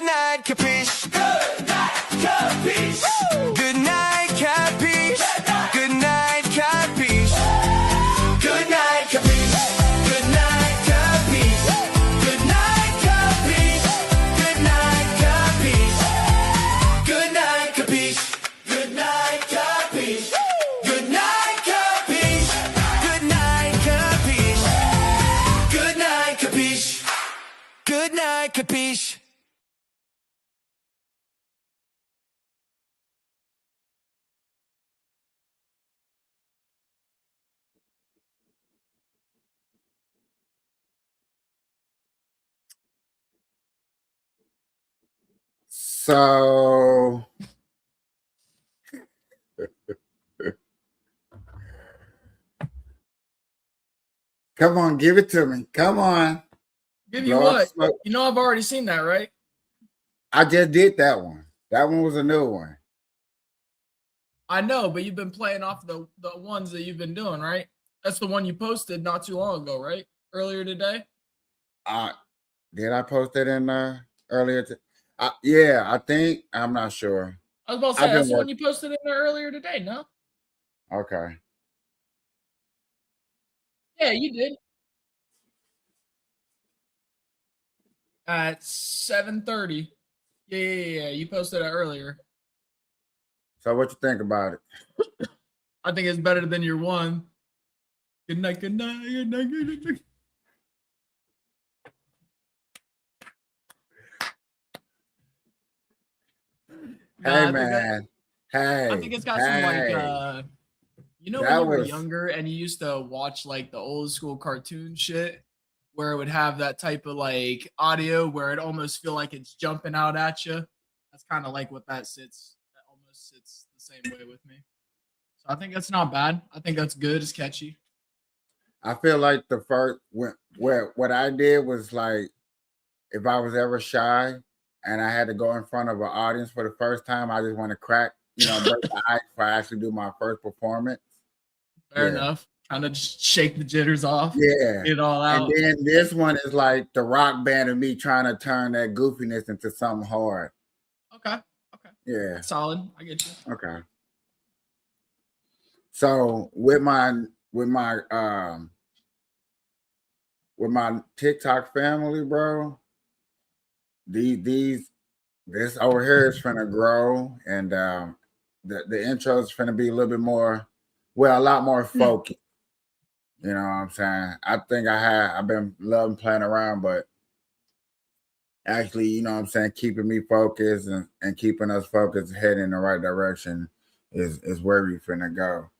Good night, capiche. Good night, capiche. Good night, capiche. Good night, capiche. Good night, capiche. Good night, capiche. Good night, capiche. Good night, capiche. Good night, capiche. Good night, capiche. Good night, capiche. Good night, capiche. Good night, capiche. Good night, capiche. So come on, give it to me. Come on. Give you Blow up what? smoke. You know I've already seen that, right? I just did that one. That one was a new one. I know, but you've been playing off the ones that you've been doing, right? That's the one you posted not too long ago, right? Earlier today. Did I post it in earlier? Yeah, I think. I'm not sure. I was about to say I've that's been the one working. you posted in there earlier today, no? Okay. Yeah, you did. At 7:30. Yeah. You posted it earlier. So what you think about it? I think it's better than your one. Good night, good night, good night, good night. Hey I think man. Hey. I think it's got some like you know when That you were was younger and you used to watch like the old school cartoon shit where it would have that type of like audio where it almost feel like it's jumping out at you. That's kind of like what that sits. That almost sits the same way with me. So I think that's not bad. I think that's good. It's catchy. I feel like the first what I did was like if I was ever shy and I had to go in front of an audience for the first time, I just want to crack, break the ice before I actually do my first performance. Fair Yeah. enough. Kind of just shake the jitters off. Yeah. Get it all And out. then this one is like the rock band of me trying to turn that goofiness into something hard. Okay. Okay. Yeah. Solid. I get you. Okay. So with my TikTok family, bro, this over here is finna grow, and the intro is finna be a little bit more, well, a lot more focused. You know what I'm saying? I think I've been loving playing around, but actually, you know what I'm saying, keeping me focused and keeping us focused, heading in the right direction is where we finna go.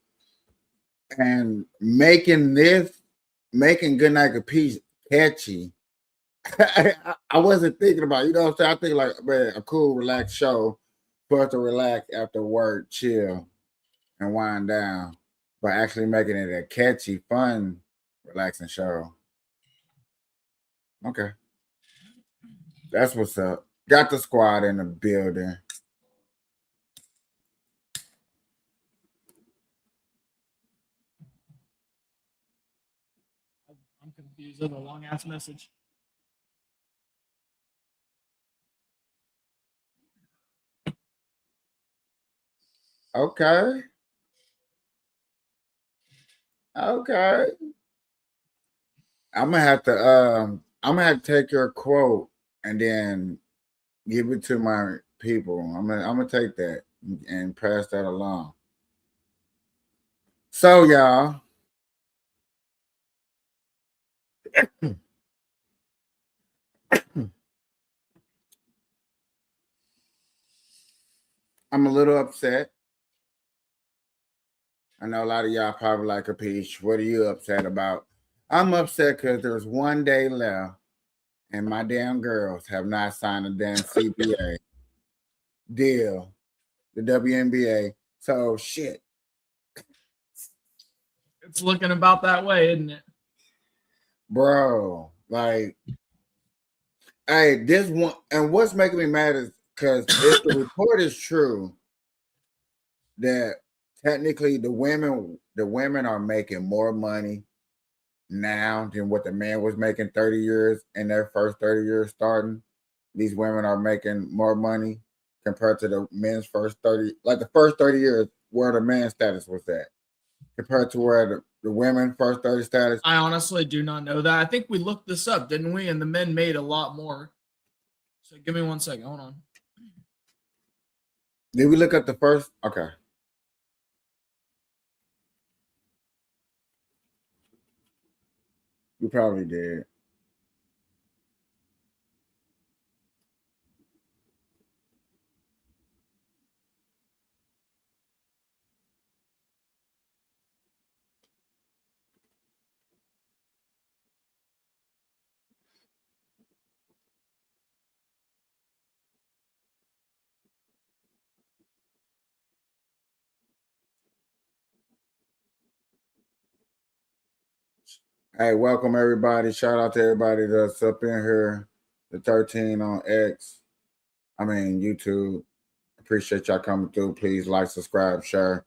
And making Goodnight Capiche catchy. I wasn't thinking about, you know what I'm saying? I think like, man, a cool, relaxed show for us to relax after work, chill, and wind down, but actually making it a catchy, fun, relaxing show. Okay. That's what's up. Got the squad in the building. I'm confused. That's a long ass message. Okay. Okay. I'm gonna have to take your quote and then give it to my people. I'm gonna take that and pass that along. So y'all, I'm a little upset. I know a lot of y'all probably like a peach. What are you upset about? I'm upset because there's one day left and my damn girls have not signed a damn CBA deal, the WNBA. So shit. It's looking about that way, isn't it? Bro, like, hey, this one, and what's making me mad is because if the report is true that technically the women are making more money now than what the man was making 30 years in their first 30 years starting. these women are making more money compared to the men's first 30, like the first 30 years where the men's status was at compared to where the women first 30 status. I honestly do not know that. I think we looked this up, didn't we? And the men made a lot more. So give me 1 second. Hold on. Did we look at the first? Okay. We probably did. Hey, welcome everybody. Shout out to everybody that's up in here. The 13 on X. I mean YouTube. Appreciate y'all coming through. Please like, subscribe, share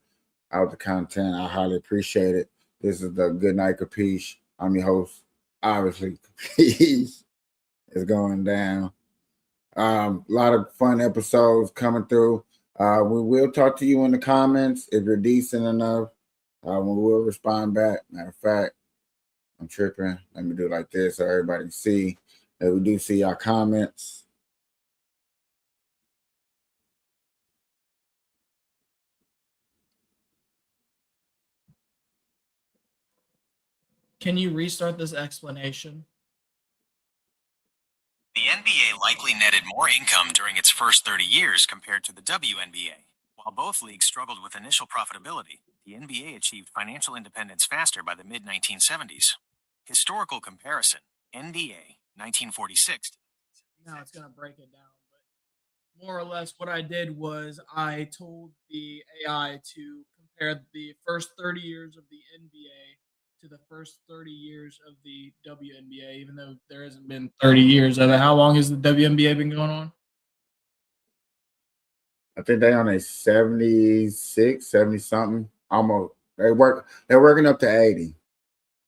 out the content. I highly appreciate it. This is the Good Night Capiche. I'm your host. Obviously, Capiche is going down. A lot of fun episodes coming through. We will talk to you in the comments if you're decent enough. We will respond back. Matter of fact, I'm tripping. Let me do it like this so everybody can see that we do see our comments. Can you restart this explanation? The NBA likely netted more income during its first 30 years compared to the WNBA. While both leagues struggled with initial profitability, the NBA achieved financial independence faster by the mid-1970s. Historical comparison, NBA, 1946. Now it's going to break it down. But more or less what I did was I told the AI to compare the first 30 years of the NBA to the first 30 years of the WNBA, even though there hasn't been 30 years of it. How long has the WNBA been going on? I think they on a 76, 70 something. Almost. They're working up to 80.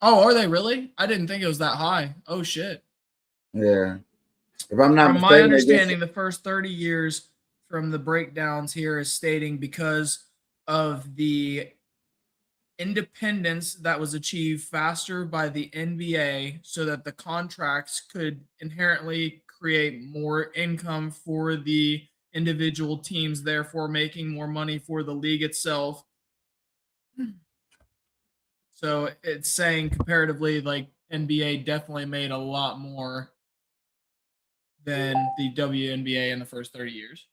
Oh, are they really? I didn't think it was that high. Oh shit. Yeah. If I'm not From my mistaken, understanding, the first 30 years from the breakdowns here is stating because of the independence that was achieved faster by the NBA so that the contracts could inherently create more income for the individual teams, therefore making more money for the league itself. So it's saying comparatively, like NBA definitely made a lot more than the WNBA in the first 30 years.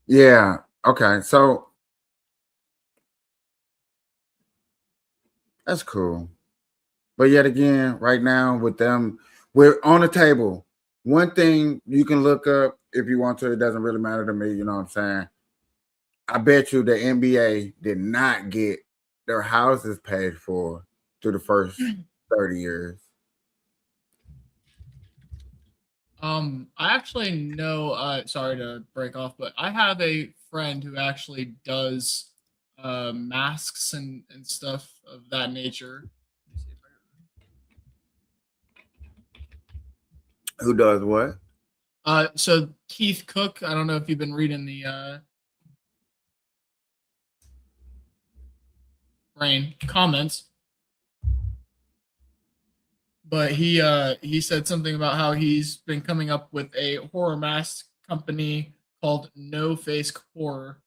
Yeah. Okay. So that's cool. But yet again, right now with them, we're on the table. One thing you can look up if you want to, it doesn't really matter to me. You know what I'm saying? I bet you the NBA did not get their houses paid for through the first 30 years. I actually know, sorry to break off, but I have a friend who actually does masks and stuff of that nature. Who does what? So Keith Cook, I don't know if you've been reading the brain comments, but he said something about how he's been coming up with a horror mask company called No Face Horror,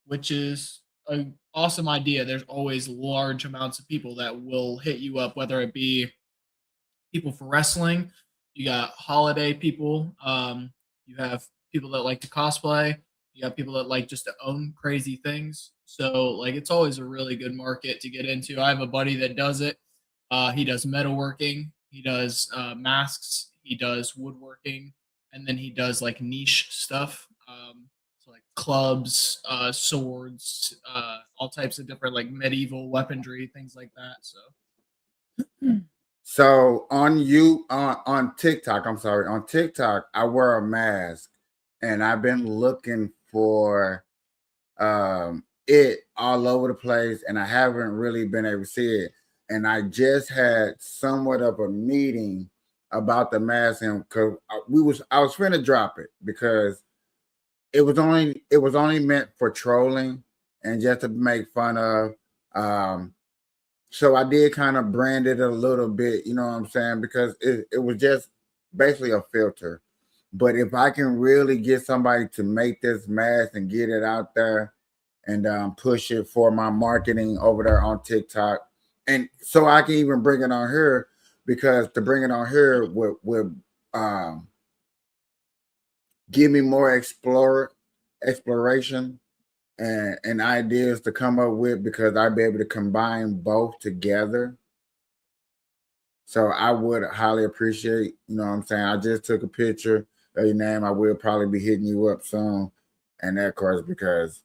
which is an awesome idea. There's always large amounts of people that will hit you up, whether it be people for wrestling, you got holiday people, you have people that like to cosplay, you got people that like just to own crazy things. So like it's always a really good market to get into. I have a buddy that does it. He does metalworking, he does masks, he does woodworking, and then he does like niche stuff. So like clubs, swords, all types of different like medieval weaponry, things like that. So So on TikTok, I'm sorry, on TikTok, I wear a mask and I've been looking for it all over the place and I haven't really been able to see it. and I just had somewhat of a meeting about the mask, and because I was finna drop it because it was only meant for trolling and just to make fun of. So I did kind of brand it a little bit, you know what I'm saying? Because it was just basically a filter. But if I can really get somebody to make this mask and get it out there and push it for my marketing over there on TikTok, and so I can even bring it on here, because to bring it on here would give me more exploration and ideas to come up with, because I'd be able to combine both together. So I would highly appreciate, you know what I'm saying? I just took a picture of your name. I will probably be hitting you up soon. And that, of course, because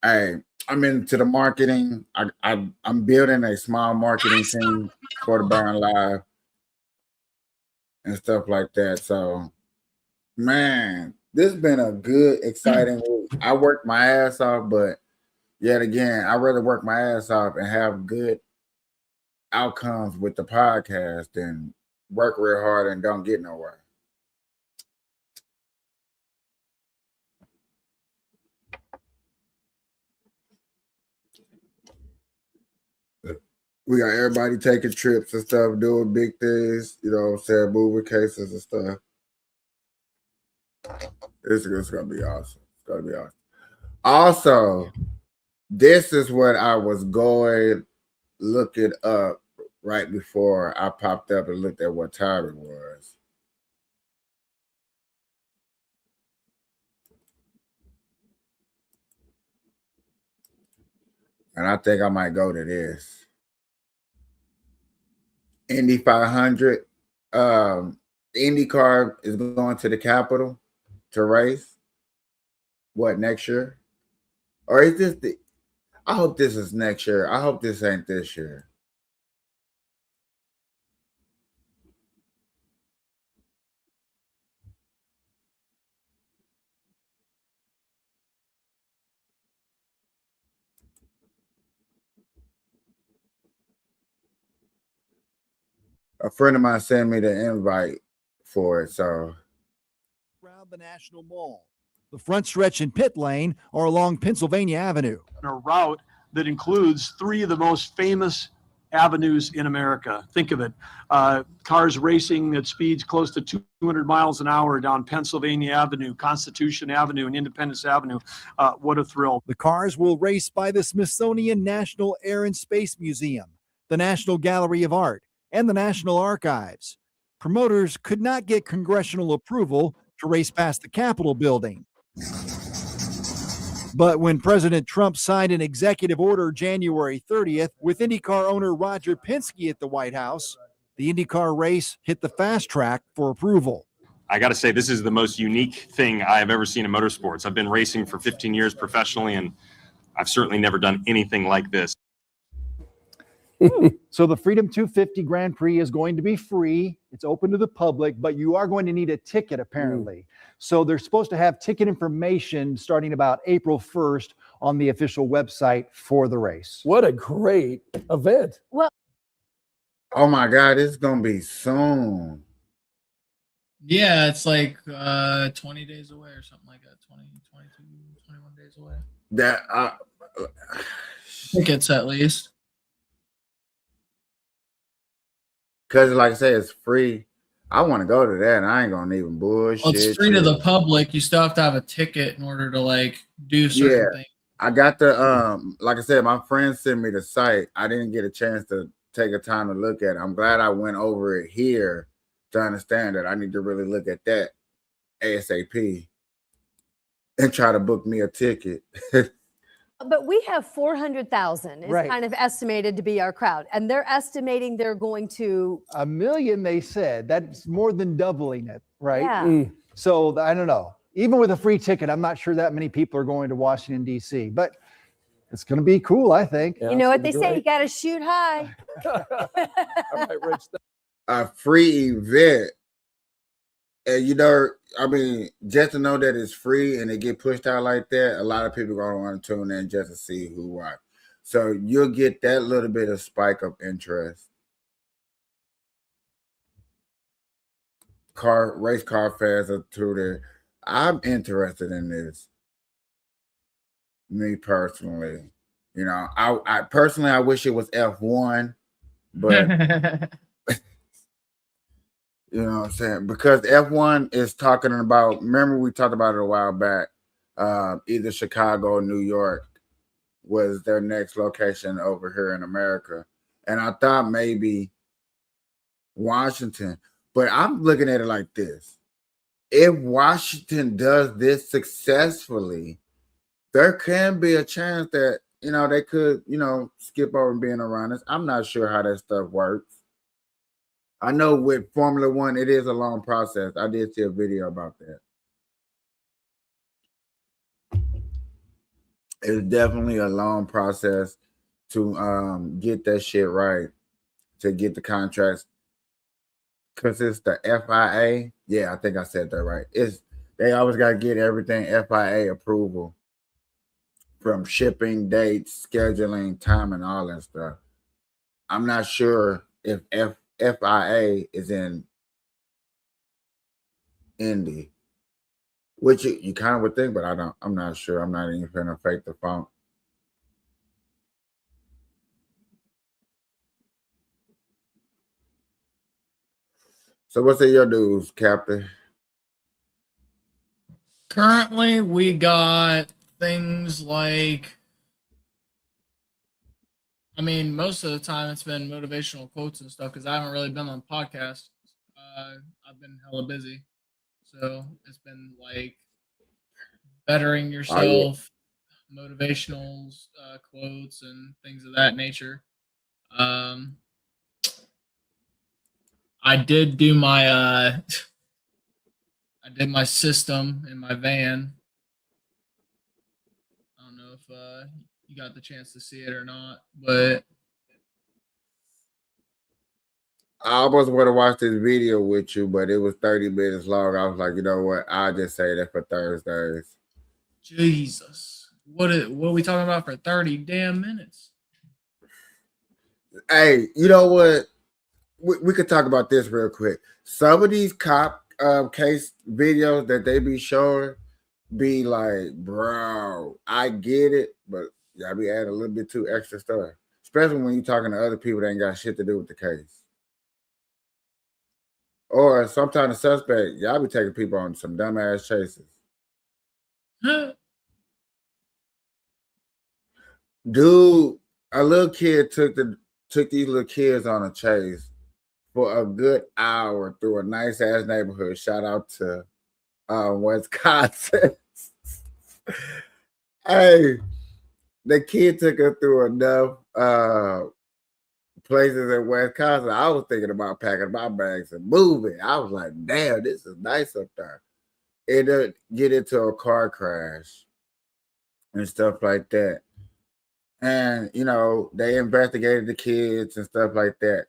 hey, I'm into the marketing. I'm building a small marketing team for the Burn Live and stuff like that. So man, this has been a good, exciting week. I worked my ass off, but yet again, I'd rather work my ass off and have good outcomes with the podcast than work real hard and don't get nowhere. We got everybody taking trips and stuff, doing big things, you know what I'm saying, moving cases and stuff. It's gonna be awesome. It's gonna be awesome. Also, this is what I was going looking up right before I popped up and looked at what time it was. And I think I might go to this. Indy 500. IndyCar is going to the Capitol to race. What, next year? Or is this the... I hope this is next year. I hope this ain't this year. A friend of mine sent me the invite for it, so. Around the National Mall. The front stretch and pit lane are along Pennsylvania Avenue. A route that includes three of the most famous avenues in America. Think of it. Cars racing at speeds close to 200 miles an hour down Pennsylvania Avenue, Constitution Avenue, and Independence Avenue. What a thrill. The cars will race by the Smithsonian National Air and Space Museum, the National Gallery of Art, and the National Archives. Promoters could not get congressional approval to race past the Capitol building. But when President Trump signed an executive order January 30th with IndyCar owner Roger Penske at the White House, the IndyCar race hit the fast track for approval. I got to say, this is the most unique thing I have ever seen in motorsports. I've been racing for 15 years professionally, and I've certainly never done anything like this. So the Freedom 250 Grand Prix is going to be free. It's open to the public, but you are going to need a ticket, apparently. So they're supposed to have ticket information starting about April 1st on the official website for the race. What a great event. Well, Oh my God, it's going to be soon. Yeah, it's like 20 days away or something like that. 20, 22, 21 days away. That Tickets at least. Because like I said, it's free. I want to go to that, and I ain't gonna even bullshit. Well, it's free to the public. You still have to have a ticket in order to like do certain things. I got the like I said, my friend sent me the site. I didn't get a chance to take a time to look at it. I'm glad I went over it here to understand that I need to really look at that ASAP and try to book me a ticket. but we have 400,000 is Right. kind of estimated to be our crowd. And they're estimating they're going to, 1 million, they said. That's more than doubling it, right? yeah. So I don't know. Even with a free ticket, I'm not sure that many people are going to Washington, D.C., but it's going to be cool, I think. Yeah, You know it's what they gonna be say, you got to shoot high. great. All right, Rich. A free event, and you know, I mean, just to know that it's free and it get pushed out like that, a lot of people gonna want to tune in just to see who won. So you'll get that little bit of spike of interest. Race car fans are through there. I'm interested in this. Me personally. You know, I personally I wish it was F1, but you know what I'm saying? Because F1 is talking about, remember we talked about it a while back, either Chicago or New York was their next location over here in America. And I thought maybe Washington, but I'm looking at it like this. If Washington does this successfully, there can be a chance that, you know, they could, you know, skip over being around us. I'm not sure how that stuff works. I know with Formula One, it is a long process. I did see a video about that. It's definitely a long process to get that shit right, to get the contracts. Because it's the FIA. Yeah, I think I said that right. They always got to get everything FIA approval from shipping, dates, scheduling, time, and all that stuff. I'm not sure if FIA is in Indy, which you kind of would think, but I'm not sure. I'm not even gonna fake the funk. So what's in your news, Captain? Currently, we got things like, I mean, most of the time it's been motivational quotes and stuff because I haven't really been on podcasts. I've been hella busy. So it's been like bettering yourself, motivational quotes, and things of that nature. I did do my I did my system in my van. I don't know if you got the chance to see it or not, but I almost would have watched this video with you, but it was 30 minutes long. I was like, you know what? I'll just say that for Thursdays. Jesus, what are we talking about for 30 damn minutes? Hey, you know what? We could talk about this real quick. Some of these cop case videos that they be showing be like, bro, I get it, but y'all be adding a little bit too extra stuff, especially when you're talking to other people that ain't got shit to do with the case. Or sometimes the suspect, y'all be taking people on some dumbass chases. Dude, a little kid took these little kids on a chase for a good hour through a nice ass neighborhood. Shout out to Wisconsin. Hey, the kid took her through enough places in Wisconsin. I was thinking about packing my bags and moving. I was like, damn, this is nice up there. It get into a car crash and stuff like that. And you know, they investigated the kids and stuff like that.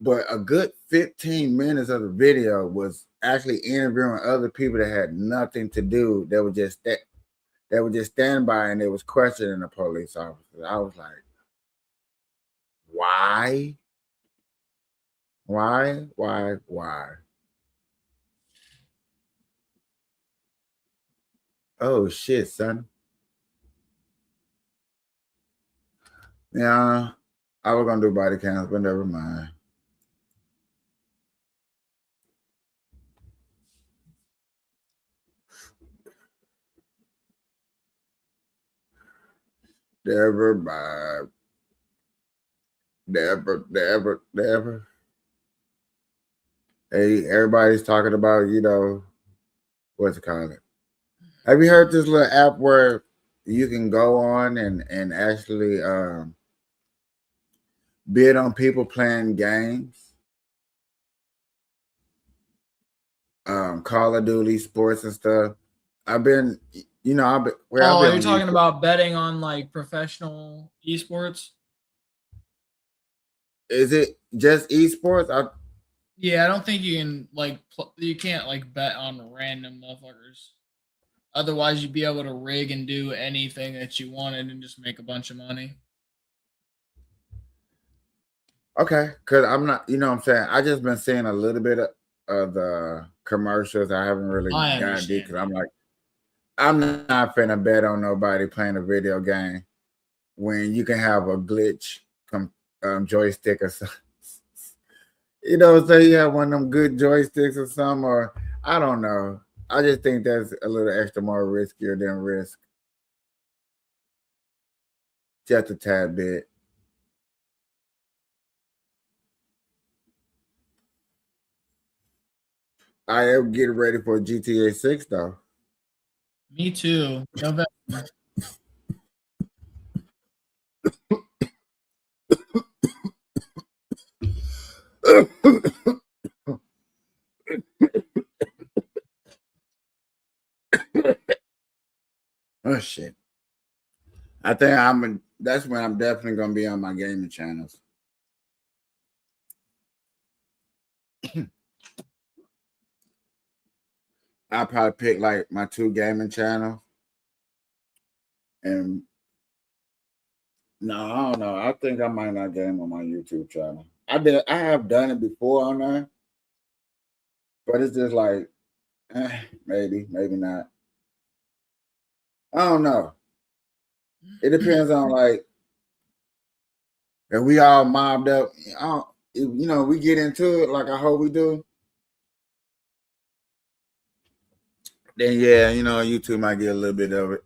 But a good 15 minutes of the video was actually interviewing other people that had nothing to do. They were just standing by and they was questioning the police officers. I was like, why? Why? Oh shit, son. Yeah, I was gonna do body cams, but never mind. Never mind. Never. Hey, everybody's talking about, you know, what's it called? Have you heard this little app where you can go on and actually bid on people playing games? Call of Duty, sports and stuff. I've been, you know, I've been. Well, Oh, I've been you're talking about betting on like professional esports? Is it just esports? Yeah, I don't think you can like you can't like bet on random motherfuckers. Otherwise, you'd be able to rig and do anything that you wanted and just make a bunch of money. Okay, because I'm not, you know what I'm saying? I just been seeing a little bit of the commercials. I haven't really I got deep understand. because I'm like, I'm not finna bet on nobody playing a video game when you can have a glitch joystick or something. You know, say you have one of them good joysticks or something, or I don't know. I just think that's a little extra more riskier than risk. Just a tad bit. I am getting ready for GTA 6 though. Me too. November. Oh shit. I think that's when I'm definitely gonna be on my gaming channels. I'll probably pick like my 2 gaming channels. And no, I don't know. I think I might not game on my YouTube channel. I have done it before on there, but it's just like maybe, maybe not. I don't know. It depends on like if we all mobbed up. You know, we get into it like I hope we do. Then yeah, you know, YouTube might get a little bit of it.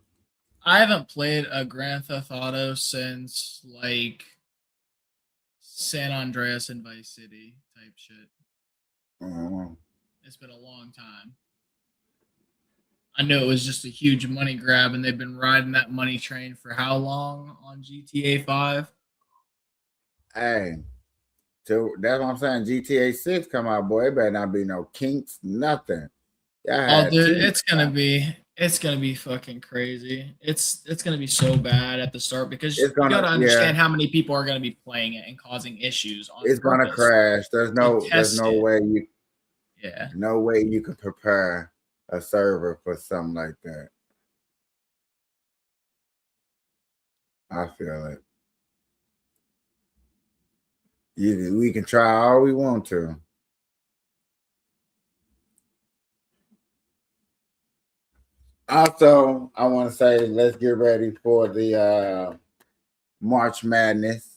I haven't played a Grand Theft Auto since like San Andreas and Vice City type shit. Uh, It's been a long time. I knew it was just a huge money grab, and they've been riding that money train for how long on GTA 5? hey, so that's what I'm saying. GTA 6 come out, boy. It better not be no kinks, nothing. Y'all Oh, had dude, too much time. it's gonna be fucking crazy. It's gonna be so bad at the start because It's you gonna, gotta yeah, understand how many people are gonna be playing it and causing issues on it's gonna purpose crash. to There's test no it. way Yeah. you can prepare a server for something like that. I feel it. We can try all we want to. Also, I want to say let's get ready for the March Madness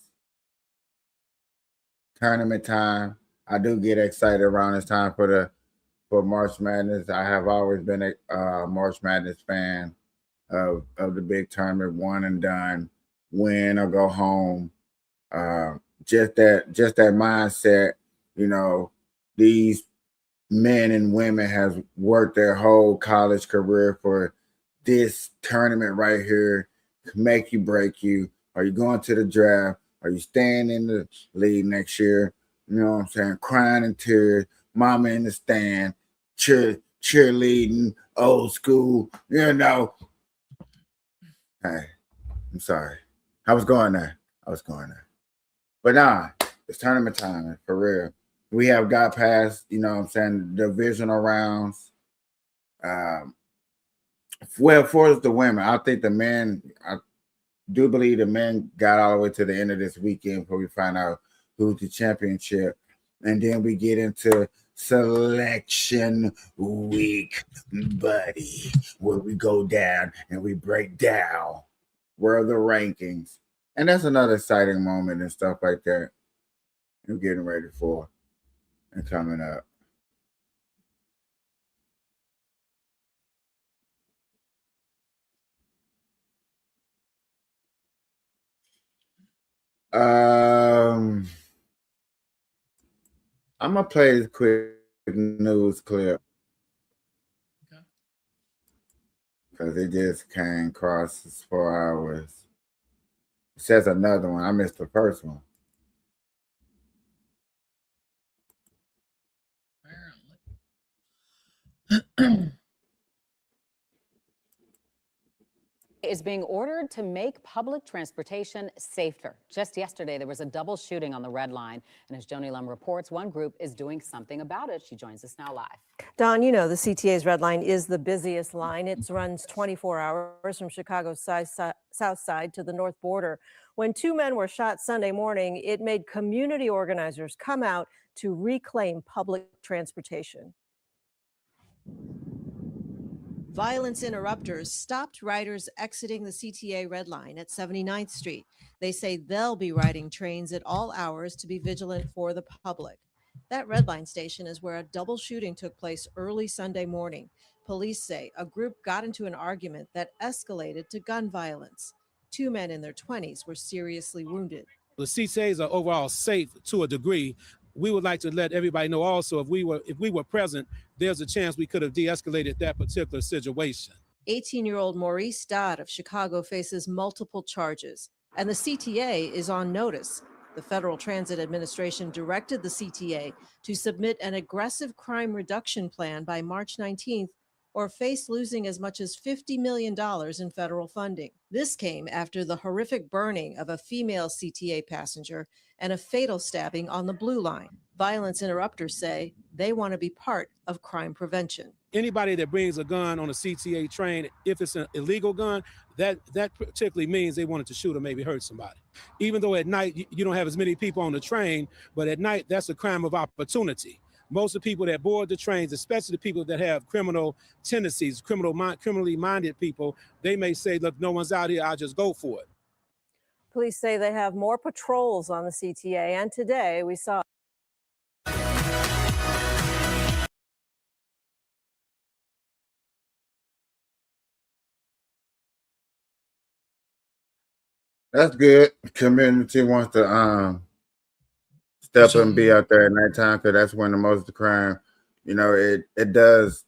tournament time. I do get excited around this time for March Madness. I have always been a March Madness fan of the big tournament, one and done, win or go home. Uh, just that mindset, you know, these men and women has worked their whole college career for this tournament right here, make you break you. Are you going to the draft? Are you staying in the league next year? You know what I'm saying? Crying in tears, mama in the stand, cheerleading, old school, you know. Hey, I'm sorry. I was going there. I was going there. But nah, it's tournament time for real. We have got past, you know what I'm saying, divisional rounds. Um, well, for the women, I think the men, I do believe the men got all the way to the end of this weekend before we find out who's the championship. And then we get into selection week, buddy, where we go down and we break down where are the rankings. And that's another exciting moment and stuff like that. We're getting ready for and coming up. Um, I'm gonna play this quick news clip Okay. because it just came across as 4 hours. It says another one. I missed the first one. Apparently. is being ordered to make public transportation safer. Just yesterday, there was a double shooting on the Red Line. And as Joni Lum reports, one group is doing something about it. She joins us now live. Don, you know the CTA's Red Line is the busiest line. It runs 24 hours from Chicago's south side to the north border. When two men were shot Sunday morning, it made community organizers come out to reclaim public transportation. Violence interrupters stopped riders exiting the CTA Red Line at 79th Street. They say they'll be riding trains at all hours to be vigilant for the public. That Red Line station is where a double shooting took place early Sunday morning. Police say a group got into an argument that escalated to gun violence. Two men in their 20s were seriously wounded. The CTAs are overall safe to a degree. We would like to let everybody know also if we were present, there's a chance we could have de-escalated that particular situation. 18-year-old Maurice Dodd of Chicago faces multiple charges, and the CTA is on notice. The Federal Transit Administration directed the CTA to submit an aggressive crime reduction plan by March 19th or face losing as much as $50 million in federal funding. This came after the horrific burning of a female CTA passenger and a fatal stabbing on the Blue Line. Violence interrupters say they want to be part of crime prevention. Anybody that brings a gun on a CTA train, if it's an illegal gun, that particularly means they wanted to shoot or maybe hurt somebody. Even though at night you don't have as many people on the train, but at night that's a crime of opportunity. Most of the people that board the trains, especially the people that have criminal tendencies, criminally minded people, they may say, look, no one's out here, I'll just go for it. Police say they have more patrols on the CTA, and today we saw That's good. Community wants to step up and be out there at nighttime because that's when the most of the crime, it does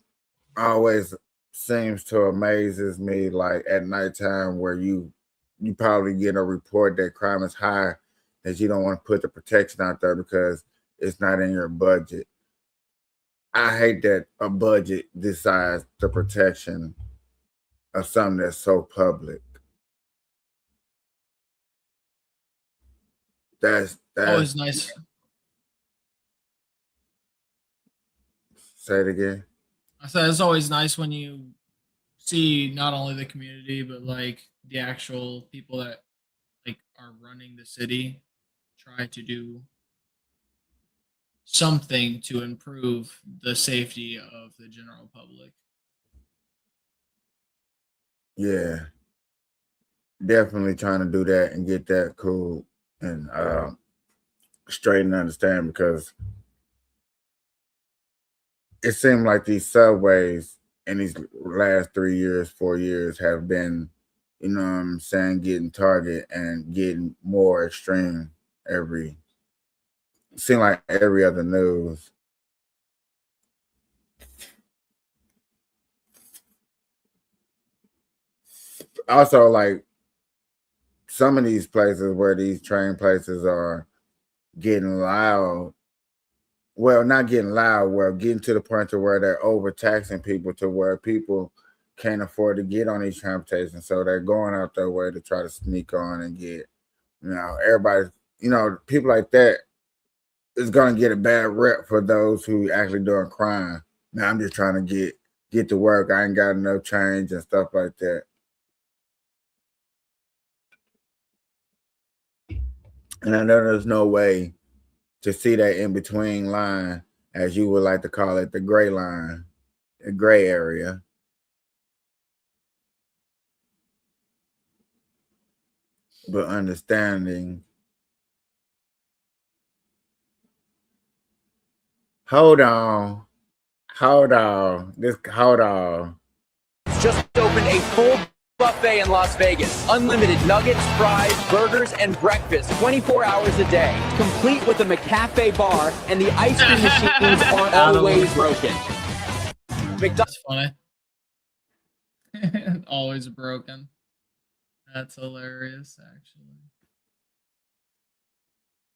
always seems to amazes me, like at nighttime where you probably get a report that crime is high, that you don't want to put the protection out there because it's not in your budget. I hate that a budget decides the protection of something that's so public. That's always nice. Say it again. I said it's always nice when you see not only the community but like the actual people that like are running the city try to do something to improve the safety of the general public. Yeah, definitely trying to do that and get that cool and straight and understand, because it seemed like these subways in these last 3 years, 4 years have been, getting target and getting more extreme seem like every other news. Also, like some of these places where these train places are getting loud, well, not getting loud, well, getting to the point to where they're overtaxing people to where people can't afford to get on these transportation. So they're going out their way to try to sneak on and get, everybody, people like that is going to get a bad rep for those who actually doing crime. Now I'm just trying to get to work. I ain't got enough change and stuff like that. And I know there's no way to see that in between line, as you would like to call it, the gray line, the gray area. But understanding. Hold on. Hold on. Just opened a full buffet in Las Vegas. Unlimited nuggets, fries, burgers, and breakfast 24 hours a day. Complete with a McCafe bar, and the ice cream machines aren't always broken. That's funny. Always broken. That's hilarious, actually.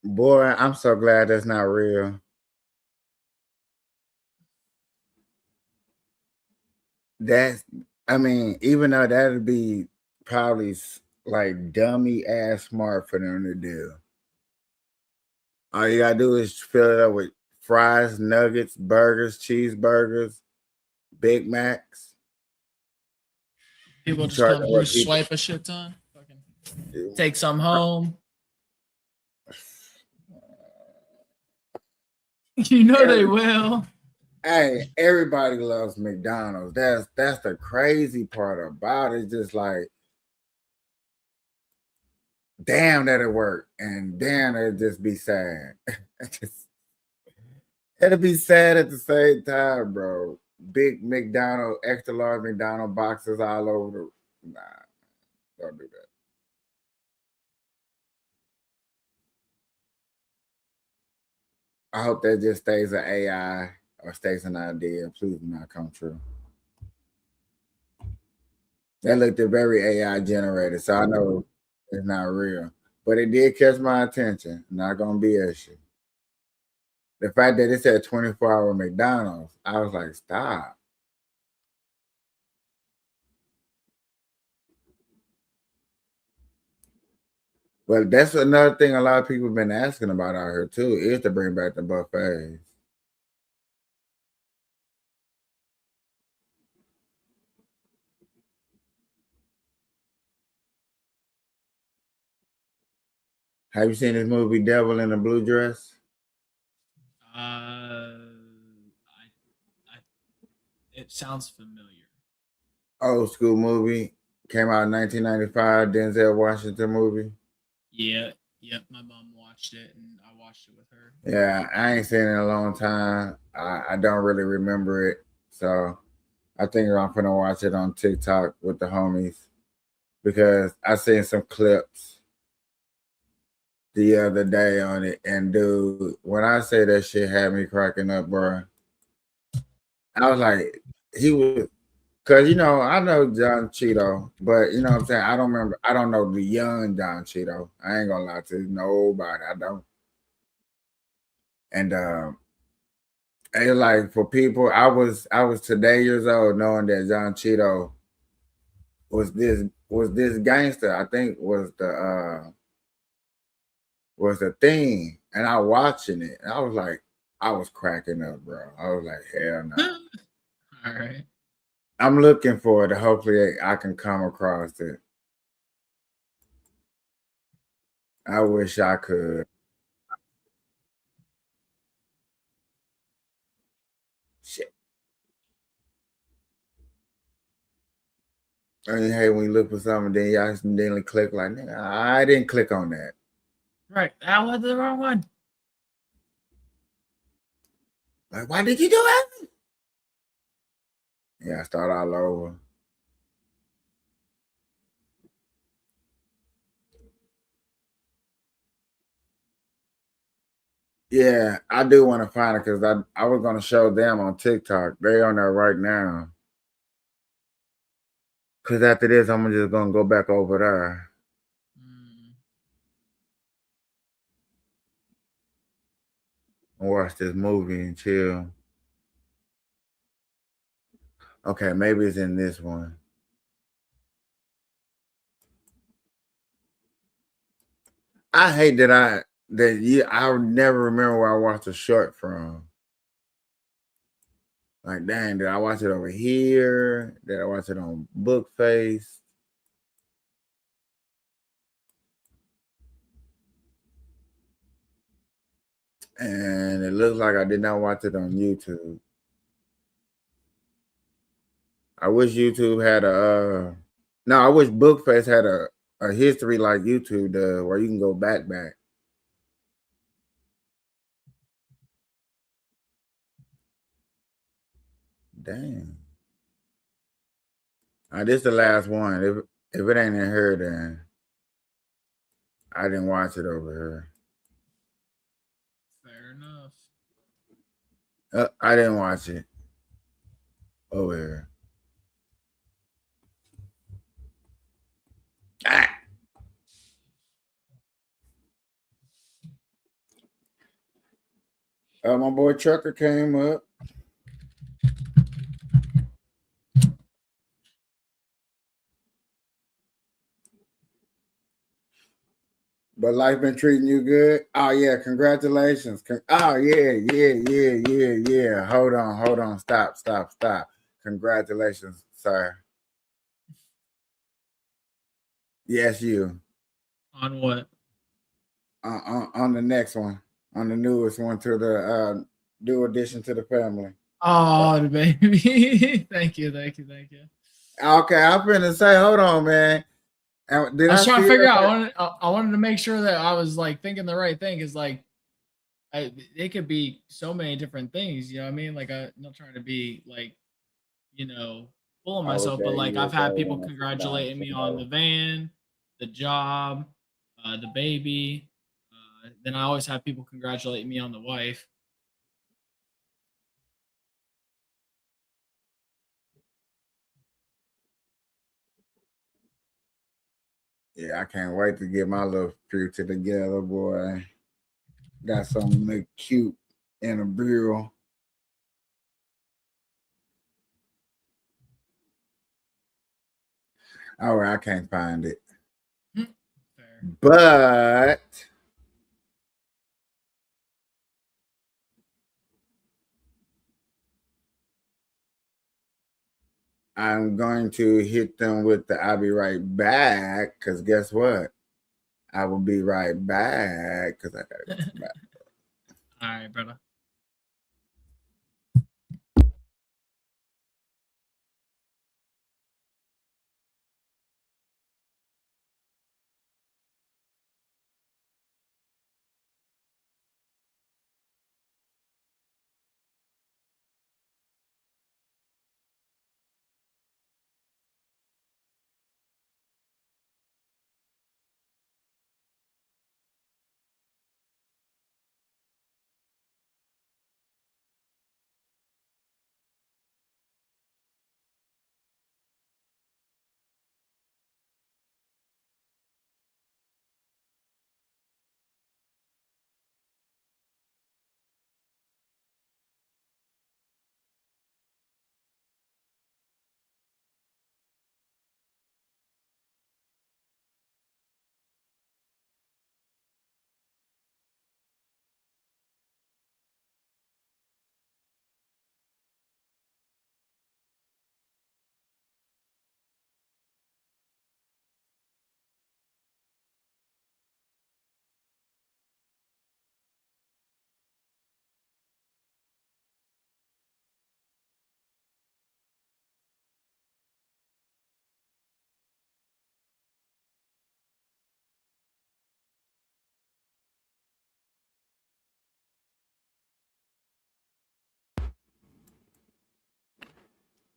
Boy, I'm so glad that's not real. Even though that'd be probably like dummy ass smart for them to do. All you gotta do is fill it up with fries, nuggets, burgers, cheeseburgers, Big Macs. People You just charge come them through, what people. swipe a shit ton, fucking take some home. You know they will. Hey, everybody loves McDonald's. That's the crazy part about it. Just like, damn that it worked, and damn it'd just be sad. It'll be sad at the same time, bro. Big McDonald, extra large McDonald boxes all over the. Nah, don't do that. I hope that just stays an AI or stays an idea. Please do not come true. That looked very AI generated, so I know it's not real. But it did catch my attention. Not gonna be a shit. The fact that it said 24-hour McDonald's, I was like, stop. But that's another thing a lot of people have been asking about out here too, is to bring back the buffets. Have you seen this movie Devil in a Blue Dress? It sounds familiar. Old school movie. Came out in 1995, Denzel Washington movie. Yeah, yep. My mom watched it, and I watched it with her. Yeah, I ain't seen it in a long time. I don't really remember it. So I think I'm gonna watch it on TikTok with the homies because I seen some clips the other day on it. And dude, when I say that shit had me cracking up, bro, I was like, he was, cause I know John Cheeto, but you know what I'm saying? I don't know the young John Cheeto. I ain't gonna lie to nobody. I don't. And it's like for people, I was today years old knowing that John Cheeto was this gangster. I think was the thing, and I watching it, and I was like, I was cracking up, bro. I was like, hell no. All right. I'm looking for it. Hopefully, I can come across it. I wish I could. Shit. I mean, hey, when you look for something, then you accidentally click like, nigga, I didn't click on that. Right. That was the wrong one. Like, why did you do it? Yeah, I start all over. Yeah, I do want to find it because I was going to show them on TikTok. They on there right now. Because after this, I'm just going to go back over there. And watch this movie and chill. Okay, maybe it's in this one. I hate that I never remember where I watched a short from. Like, dang, did I watch it over here? Did I watch it on Bookface? And it looks like I did not watch it on YouTube. I wish YouTube had I wish Bookface had a history like YouTube does where you can go back. Damn. This is the last one. If it ain't in here, then I didn't watch it over here. Fair enough. I didn't watch it over here. My boy Trucker came up. But life been treating you good? Oh yeah, congratulations. Oh yeah. Hold on. Stop. Congratulations, sir. Yes, you. On what? On the next one. On the newest one to the new addition to the family. Oh, the baby. Thank you. Okay, I'm finna say, hold on, man. Did I was trying to see figure that? out. I wanted to make sure that I was like thinking the right thing, because like it could be so many different things. You know what I mean? Like I'm not trying to be like, full of myself, but Okay, like you I've okay had people when I sit down? congratulating me on the van, the job, the baby. Then I always have people congratulating me on the wife. Yeah, I can't wait to get my little future together, boy. Got something look cute in a bureau. All right, I can't find it. Fair. But I'm going to hit them with the I'll be right back, because guess what? I will be right back because I got to go back. All right, brother.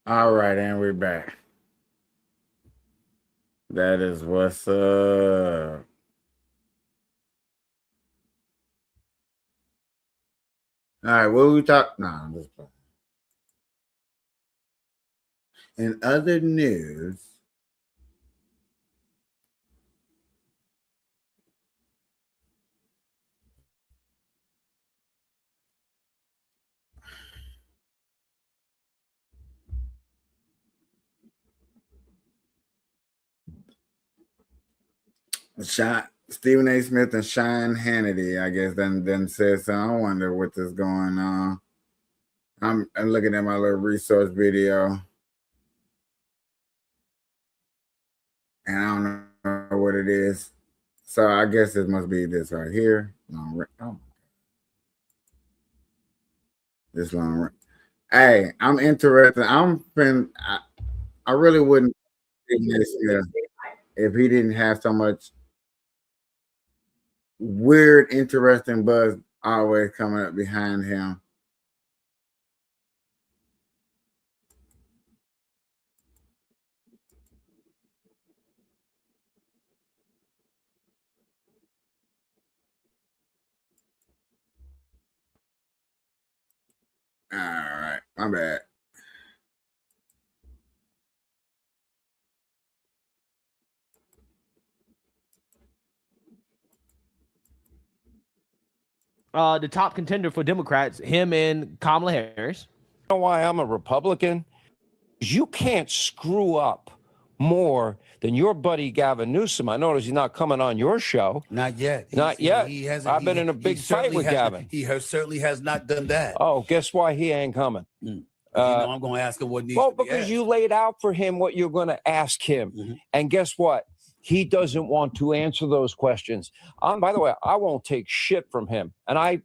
All right, and we're back. That is what's up. All right, what we talk? Nah, I'm just playing. In other news, Stephen A. Smith and Sean Hannity, I guess, then said so. I wonder what is going on. I'm looking at my little resource video, and I don't know what it is. So I guess it must be this right here. This long. Hey, I'm interested. I really wouldn't if he didn't have so much weird, interesting buzz always coming up behind him. All right, my bad. The top contender for Democrats, him and Kamala Harris. You know why I'm a Republican? You can't screw up more than your buddy Gavin Newsom. I notice he's not coming on your show. Not yet. Not yet. He hasn't. I've been in a big fight with Gavin. Certainly has not done that. Oh, guess why he ain't coming? I'm going to ask him what needs to be because asked. you laid out for him what you're going to ask him. And guess what? He doesn't want to answer those questions. By the way, I won't take shit from him. And I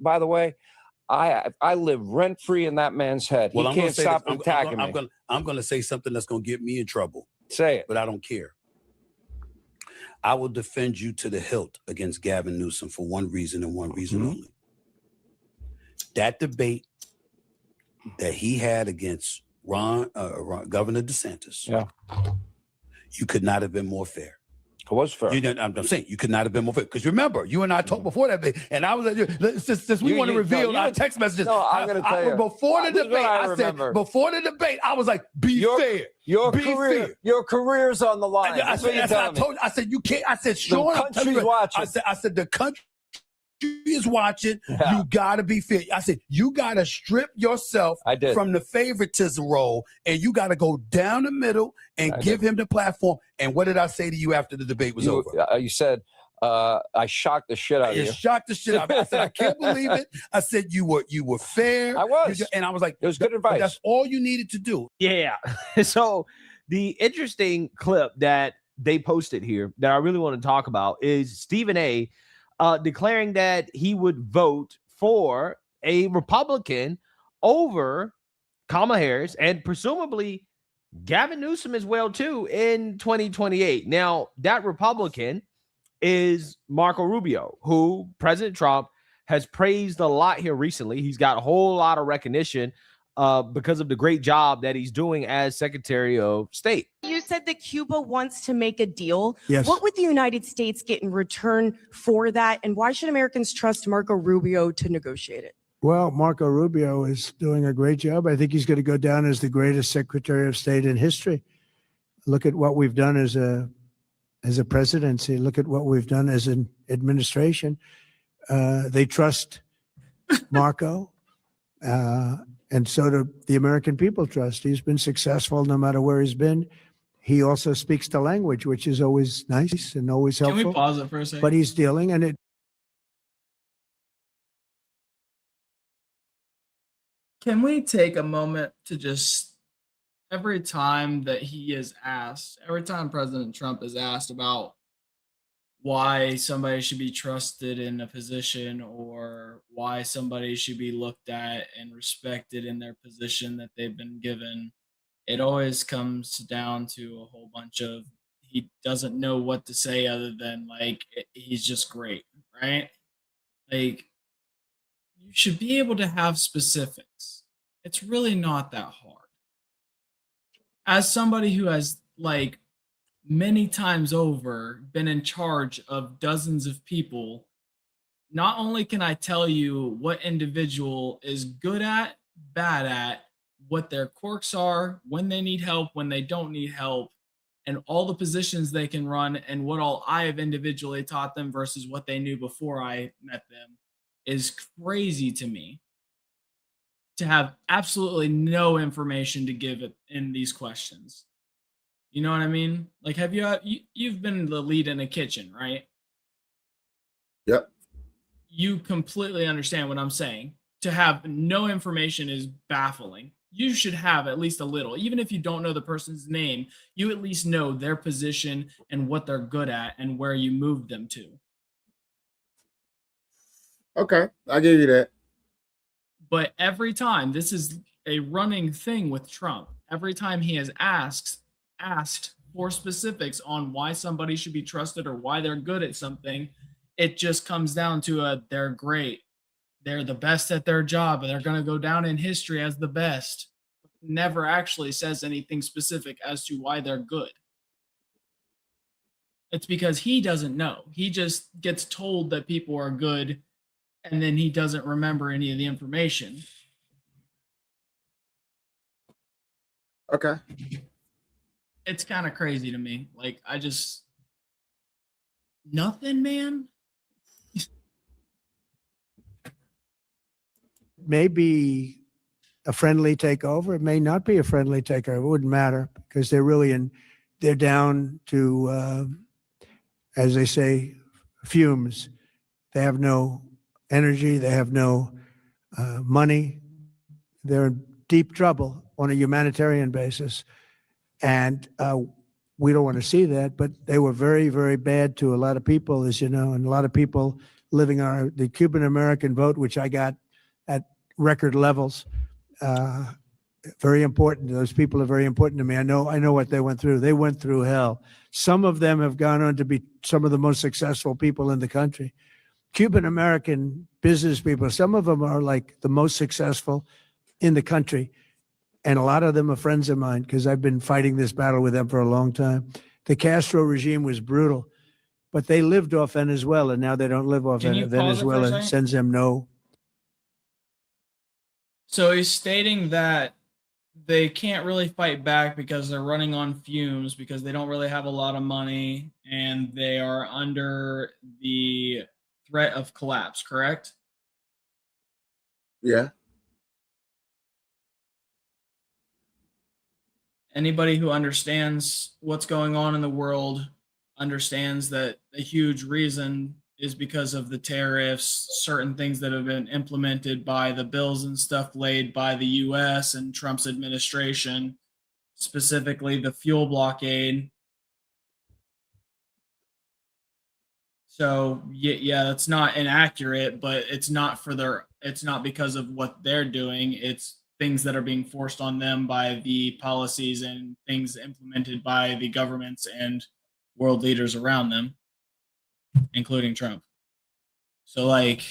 live rent free in that man's head. Well, he can't stop attacking me. I'm going to say something that's going to get me in trouble. Say it. But I don't care. I will defend you to the hilt against Gavin Newsom for one reason and one reason only. That debate that he had against Governor DeSantis, you could not have been more fair. It was fair. I'm saying you could not have been more fair. Because remember, you and I talked before that debate, and I was like, since we want to reveal our text messages. No, I'm going to tell you. Before the debate, I said, before the debate, I was like, be fair. Your career's on the line. That's what you're telling me. I said, you can't. I said, Sean, the country's watching. I said, the country is watching. You got to be fair. I said, you got to strip yourself from the favoritism role, and you got to go down the middle and give him the platform. And what did I say to you after the debate was over? You said, I shocked the shit out of you. You shocked the shit out of me. I said, I can't believe it. I said, you were fair. I was. And I was like, it was good advice. That's all you needed to do. Yeah. So the interesting clip that they posted here that I really want to talk about is Stephen A. Declaring that he would vote for a Republican over Kamala Harris and presumably Gavin Newsom as well too in 2028. Now, that Republican is Marco Rubio, who President Trump has praised a lot here recently. He's got a whole lot of recognition because of the great job that he's doing as Secretary of State. You said that Cuba wants to make a deal. Yes. What would the United States get in return for that? And why should Americans trust Marco Rubio to negotiate it? Well, Marco Rubio is doing a great job. I think he's going to go down as the greatest Secretary of State in history. Look at what we've done as a presidency. Look at what we've done as an administration. They trust Marco. And so do the American people trust. He's been successful no matter where he's been. He also speaks the language, which is always nice and always helpful. Can we pause it for a second? But he's dealing, and it. Can we take a moment to just, every time that he is asked, every time President Trump is asked about why somebody should be trusted in a position or why somebody should be looked at and respected in their position that they've been given, it always comes down to a whole bunch of, he doesn't know what to say other than like, he's just great, right? Like, you should be able to have specifics. It's really not that hard. As somebody who has like many times over been in charge of dozens of people, not only can I tell you what individual is good at, bad at, what their quirks are, when they need help, when they don't need help, and all the positions they can run and what all I have individually taught them versus what they knew before I met them is crazy to me. To have absolutely no information to give it in these questions. You know what I mean? Like, have you've been the lead in a kitchen, right? Yep. You completely understand what I'm saying. To have no information is baffling. You should have at least a little. Even if you don't know the person's name, you at least know their position and what they're good at and where you moved them to. Okay, I'll give you that. But every time, this is a running thing with Trump. Every time he has asked for specifics on why somebody should be trusted or why they're good at something, it just comes down to they're great. They're the best at their job and they're going to go down in history as the best. Never actually says anything specific as to why they're good. It's because he doesn't know. He just gets told that people are good and then he doesn't remember any of the information. Okay. It's kind of crazy to me. Like, nothing, man. Maybe a friendly takeover. It may not be a friendly takeover. It wouldn't matter because they're really in they're down to, as they say, fumes. They have no energy. They have no money. They're in deep trouble on a humanitarian basis. And we don't want to see that, but they were very, very bad to a lot of people, as you know, and a lot of people living on the Cuban American vote, which I got at record levels. Very important. Those people are very important to me. I know what they went through. They went through hell. Some of them have gone on to be some of the most successful people in the country. Cuban American business people, some of them are like the most successful in the country. And a lot of them are friends of mine because I've been fighting this battle with them for a long time. The Castro regime was brutal, but they lived off Venezuela. Now they don't live off Can you pause it for a Venezuela. second? Sends them no. So he's stating that they can't really fight back because they're running on fumes, because they don't really have a lot of money and they are under the threat of collapse, correct? Yeah. Anybody who understands what's going on in the world understands that a huge reason is because of the tariffs, certain things that have been implemented by the bills and stuff laid by the US and Trump's administration, specifically the fuel blockade. So yeah, that's not inaccurate, but it's not because of what they're doing. It's things that are being forced on them by the policies and things implemented by the governments and world leaders around them, including Trump. So, like,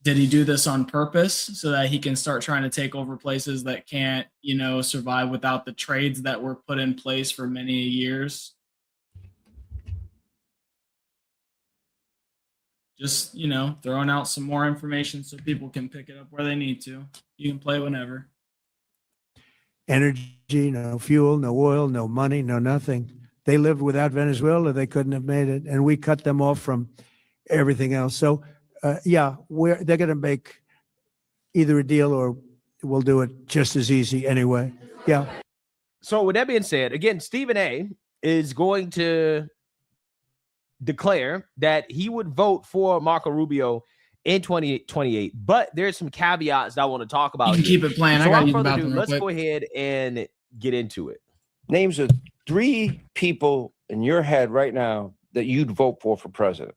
did he do this on purpose so that he can start trying to take over places that can't, survive without the trades that were put in place for many years? Just, throwing out some more information so people can pick it up where they need to. You can play whenever. Energy, no fuel, no oil, no money, no nothing. They lived without Venezuela. They couldn't have made it. And we cut them off from everything else. So, they're going to make either a deal or we'll do it just as easy anyway. Yeah. So with that being said, again, Stephen A. is going to declare that he would vote for Marco Rubio in 2028. But there's some caveats that I want to talk about. You can here. keep it playing. So I got to use the further ado, bathroom real let's quick. go ahead and get into it. Names of 3 people in your head right now that you'd vote for president.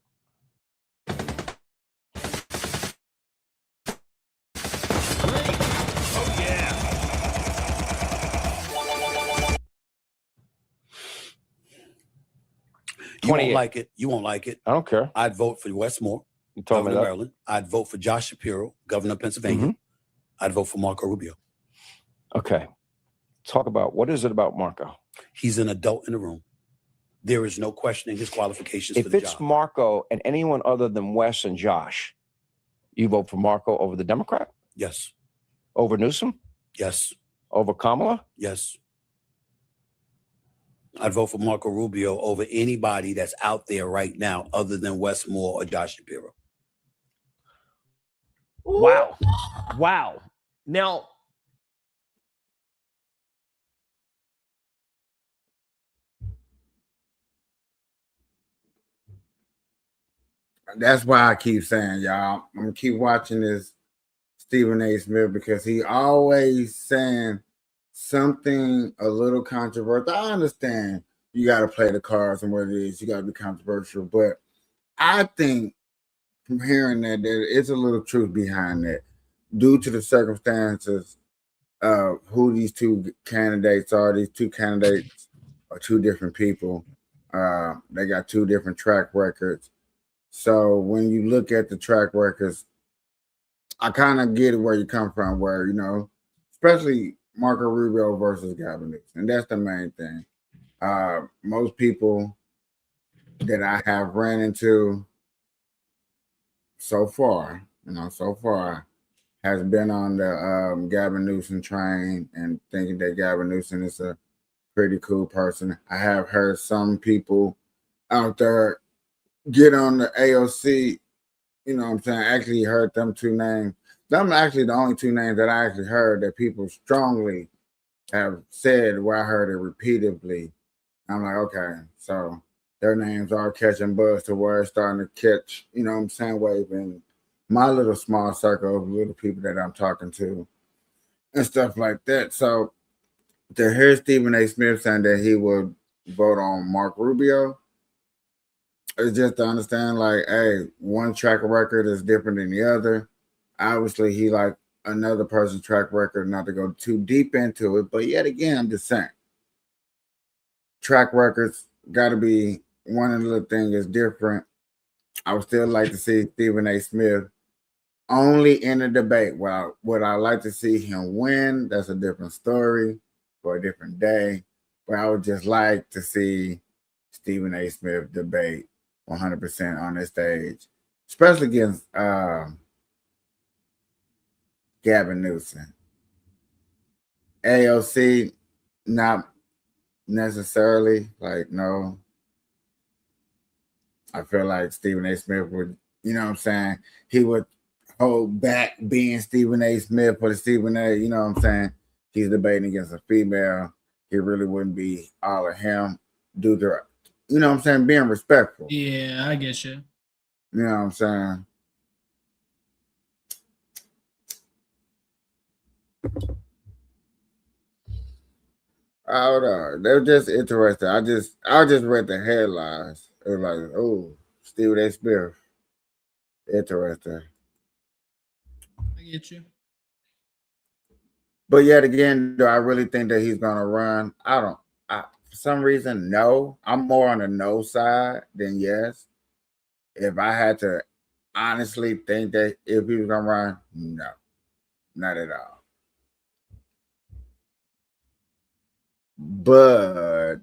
You won't like it. You won't like it. I don't care. I'd vote for Westmore, You told me governor of that. Maryland. I'd vote for Josh Shapiro, governor of Pennsylvania. I'd vote for Marco Rubio. Okay. Talk about, what is it about Marco? He's an adult in the room. There is no questioning his qualifications for If the it's job. Marco and anyone other than Wes and Josh, you vote for Marco over the Democrat? Yes. Over Newsom? Yes. Over Kamala? Yes. I'd vote for Marco Rubio over anybody that's out there right now other than Westmore or Josh Shapiro. Wow. Wow. Now, That's why I keep saying, y'all, I'm gonna keep watching this Stephen A. Smith because he always saying something a little controversial. I understand you got to play the cards and what it is. You got to be controversial, but I think from hearing that there is a little truth behind that, due to the circumstances of who these 2 candidates are. These 2 candidates are 2 different people. They got 2 different track records. So when you look at the track records, I kind of get where you come from, where, especially Marco Rubio versus Gavin Newsom. And that's the main thing. Most people that I have ran into so far has been on the Gavin Newsom train and thinking that Gavin Newsom is a pretty cool person. I have heard some people out there get on the AOC, actually heard them 2 names. Them actually the only 2 names that I actually heard that people strongly have said where I heard it repeatedly. I'm like, okay, so their names are catching buzz to where it's starting to catch, you know what I'm saying, wave in my little small circle of little people that I'm talking to and stuff like that. So to hear Stephen A. Smith saying that he would vote on Mark Rubio, it's just to understand, like, hey, one track record is different than the other. Obviously, he like another person's track record, not to go too deep into it, but yet again, I'm just saying, track records got to be one of the little things is different. I would still like to see Stephen A. Smith only in a debate. Well, would I like to see him win? That's a different story for a different day. But I would just like to see Stephen A. Smith debate 100% on this stage, especially against Gavin Newsom. AOC, not necessarily. Like, no. I feel like Stephen A. Smith would, you know what I'm saying? He would hold back being Stephen A. Smith for the Stephen A. You know what I'm saying? He's debating against a female. He really wouldn't be all of him due to, you know what I'm saying, being respectful. Yeah, I get you. You know what I'm saying? Hold on. They're just interesting. I just read the headlines. It was like, oh, Stephen A. Smith. Interesting. I get you. But yet again, do I really think that he's gonna run? I don't. For some reason, no. I'm more on the no side than yes. If I had to honestly think that if he was gonna run, no, not at all. But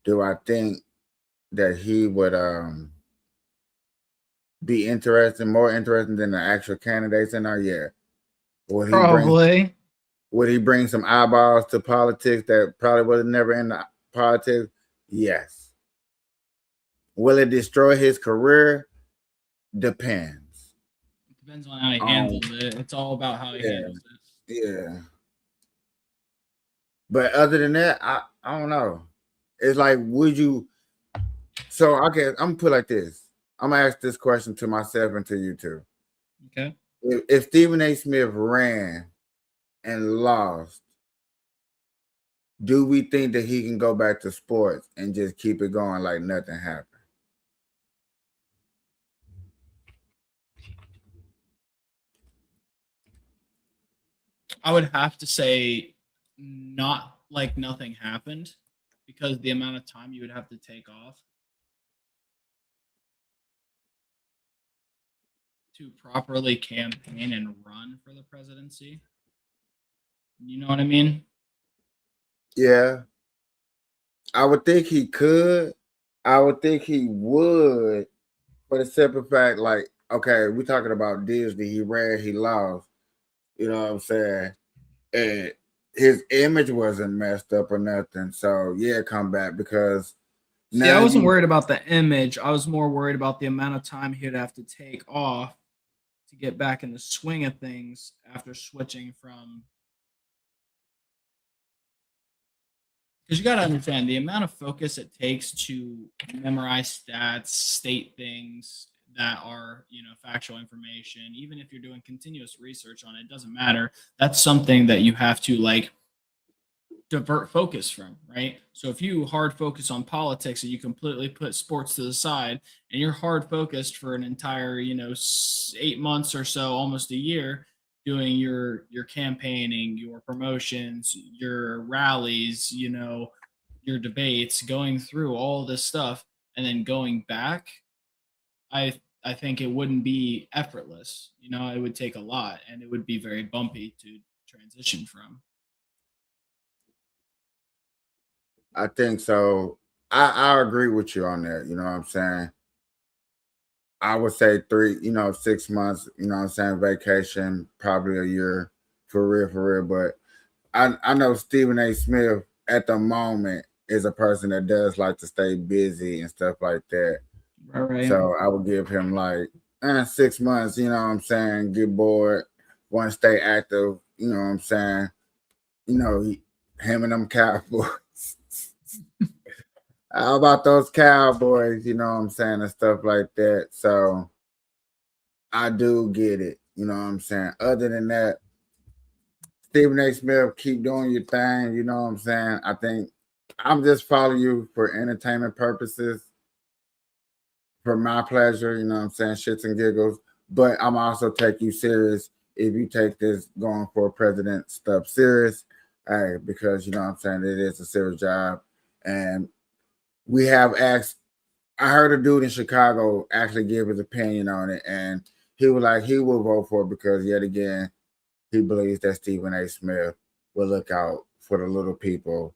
do I think that he would be more interesting than the actual candidates in there? Yeah. Would he Probably. Would he bring some eyeballs to politics that probably was never in the politics? Yes. Will it destroy his career? Depends. Depends on how he handles it. It's all about how he handles it. Yeah. But other than that, I don't know. It's like, would you? So okay, I'm gonna put it like this. I'm gonna ask this question to myself and to you too. Okay. If Stephen A. Smith ran and lost, do we think that he can go back to sports and just keep it going like nothing happened? I would have to say not like nothing happened, because the amount of time you would have to take off to properly campaign and run for the presidency. You know what I mean? Yeah. I would think he could. I would think he would, for the simple fact, like, okay, we're talking about Disney. He ran, he lost. You know what I'm saying? And his image wasn't messed up or nothing. So yeah, come back because See, I wasn't worried about the image. I was more worried about the amount of time he'd have to take off to get back in the swing of things after switching from. Because you got to understand the amount of focus it takes to memorize stats, state things that are, factual information. Even if you're doing continuous research on it, it doesn't matter. That's something that you have to divert focus from, right? So if you hard focus on politics and you completely put sports to the side and you're hard focused for an entire, 8 months or so, almost a year, doing your campaigning, your promotions, your rallies, your debates, going through all this stuff and then going back, I think it wouldn't be effortless. It would take a lot and it would be very bumpy to transition from. I think so. I agree with you on that. You know what I'm saying? I would say 6 months, you know what I'm saying, vacation, probably a year for real. But I know Stephen A. Smith at the moment is a person that does like to stay busy and stuff like that. Right. So I would give him like 6 months, you know what I'm saying, get bored, want to stay active. You know what I'm saying? You know, him and them Cowboys. How about those Cowboys? You know what I'm saying, and stuff like that. So I do get it. You know what I'm saying. Other than that, Stephen A. Smith, keep doing your thing. You know what I'm saying. I think I'm just following you for entertainment purposes, for my pleasure. You know what I'm saying, shits and giggles. But I'm also take you serious if you take this going for president stuff serious. Hey, because you know what I'm saying, it is a serious job, and we have asked. I heard a dude in Chicago actually give his opinion on it, and he was like he will vote for it because yet again he believes that Stephen A. Smith will look out for the little people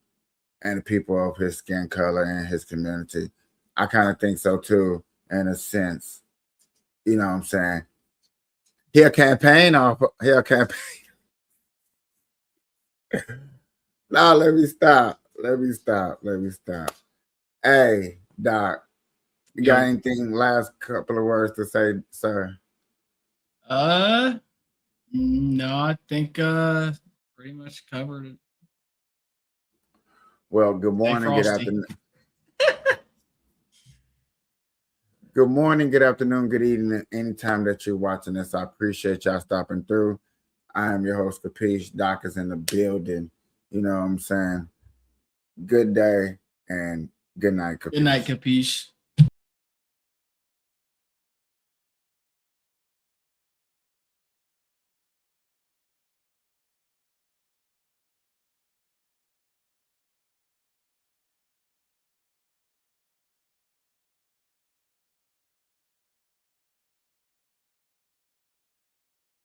and the people of his skin color and his community. I kind of think so too, in a sense. You know what I'm saying? He'll campaign off. He'll campaign. No, let me stop. Let me stop. Let me stop. Hey, Doc, you got anything? Last couple of words to say, sir? No, I think pretty much covered it. Well, good morning, good Frosty. afternoon. Good morning, good afternoon, good evening, anytime that you're watching this. I appreciate y'all stopping through. I am your host, Kapeah. Doc is in the building. You know what I'm saying? Good day and good night, Kapeah. Good night, Capiche.